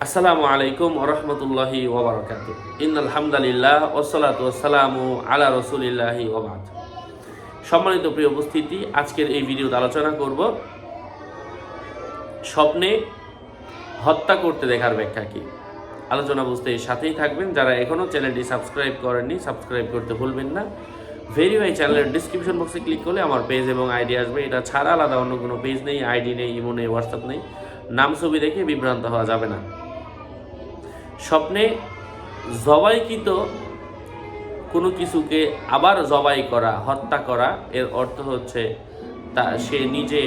আসসালামু আলাইকুম ওরহমতুল্লাহি ওবরাকাতু। ইন্নাল হামদালিল্লাহ ওয়াসসালাতু ওয়াসসালামু আলা রাসূলিল্লাহি ওয়া বা'দ। সম্মানিত প্রিয় উপস্থিতি, আজকের এই ভিডিওতে আলোচনা করব স্বপ্নে হত্যা করতে দেখার ব্যাখ্যা কি। আলোচনা বুঝতে সাথেই থাকবেন। যারা এখনও চ্যানেলটি সাবস্ক্রাইব করেননি, সাবস্ক্রাইব করতে ভুলবেন না। ভেরিফাই চ্যানেলের ডিসক্রিপশন বক্সে ক্লিক করলে আমার পেজ এবং আইডি আসবে। এটা ছাড়া আলাদা অন্য কোনো পেজ নেই, আইডি নেই, ইমো নেই, হোয়াটসঅ্যাপ নেই। নাম ছবি দেখে বিভ্রান্ত হওয়া যাবে না। স্বপ্নে জবাইকৃত কোনো কিছুকে আবার জবাই করা, হত্যা করা, এর অর্থ হচ্ছে সে নিজে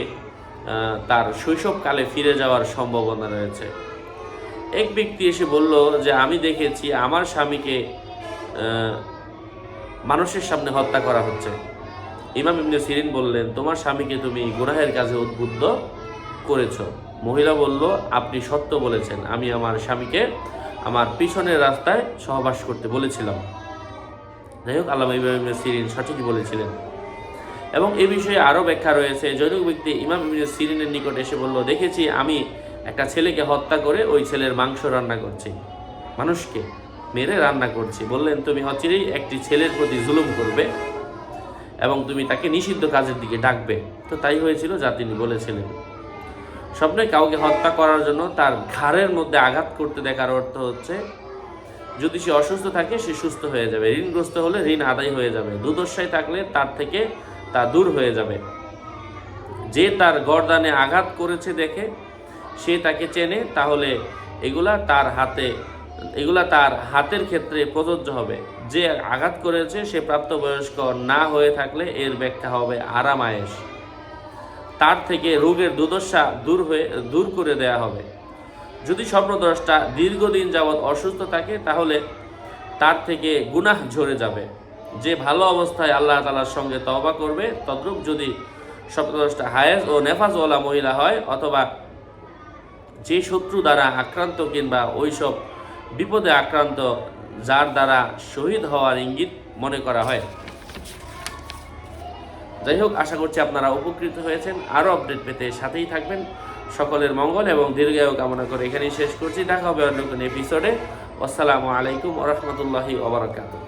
তার শৈশবকালে ফিরে যাওয়ার সম্ভাবনা রয়েছে। এক ব্যক্তি এসে বলল যে আমি দেখেছি আমার স্বামীকে মানুষের সামনে হত্যা করা হচ্ছে। ইমাম ইবনে সিরিন বললেন, তোমার স্বামীকে তুমি গুনাহের কাজে উদ্বুদ্ধ করেছ। মহিলা বলল, আপনি সত্য বলেছেন, আমি আমার স্বামীকে আমার পিছনের রাস্তায় সহবাস করতে বলেছিলাম। যাই হোক, আল্লামা ইমাম ইবনে সিরিন সঠিকই বলেছিলেন। এবং এ বিষয়ে আরও ব্যাখ্যা রয়েছে। জনৈক ব্যক্তি ইমাম ইবনে সিরিনের নিকট এসে বলল, দেখেছি আমি একটা ছেলেকে হত্যা করে ওই ছেলের মাংস রান্না করছি, মানুষকে মেরে রান্না করছি। বললেন, তুমি অচিরেই একটি ছেলের প্রতি জুলুম করবে এবং তুমি তাকে নিষিদ্ধ কাজের দিকে ডাকবে। তো তাই হয়েছিল যা তিনি বলেছিলেন। স্বপ্নে কাউকে হত্যা করার জন্য তার ঘাড়ের মধ্যে আঘাত করতে দেখার অর্থ হচ্ছে যদি সে অসুস্থ থাকে সে সুস্থ হয়ে যাবে, ঋণগ্রস্ত হলে ঋণ আদায় হয়ে যাবে, দুর্দশায় থাকলে তার থেকে তা দূর হয়ে যাবে। যে তার গর্দানে আঘাত করেছে দেখে সে তাকে চেনে, তাহলে এগুলা তার হাতের ক্ষেত্রে প্রযোজ্য হবে। যে আঘাত করেছে সে প্রাপ্তবয়স্ক না হয়ে থাকলে এর ব্যাখ্যা হবে আরাম আয়েশ, তার থেকে রোগের দুর্দশা দূর করে দেয়া হবে। যদি স্বপ্নদ্রষ্টা দীর্ঘদিন যাবৎ অসুস্থ থাকে তাহলে তার থেকে গুনাহ ঝরে যাবে। যে ভালো অবস্থায় আল্লাহ তাআলার সঙ্গে তওবা করবে, তদ্রূপ যদি স্বপ্নদ্রষ্টা হায়েজ ও নেফাজওয়ালা মহিলা হয়, অথবা যে শত্রু দ্বারা আক্রান্ত কিংবা ওইসব বিপদে আক্রান্ত যার দ্বারা শহীদ হওয়ার ইঙ্গিত মনে করা হয়। যাই হোক, আশা করছি আপনারা উপকৃত হয়েছেন। আরও আপডেট পেতে সাথেই থাকবেন। সকলের মঙ্গল এবং দীর্ঘায়ু কামনা করে এখানেই শেষ করছি। দেখা হবে অন্য কোনো এপিসোডে। আসসালামু আলাইকুম ওয়া রাহমাতুল্লাহি ওয়া বারাকাতুহু।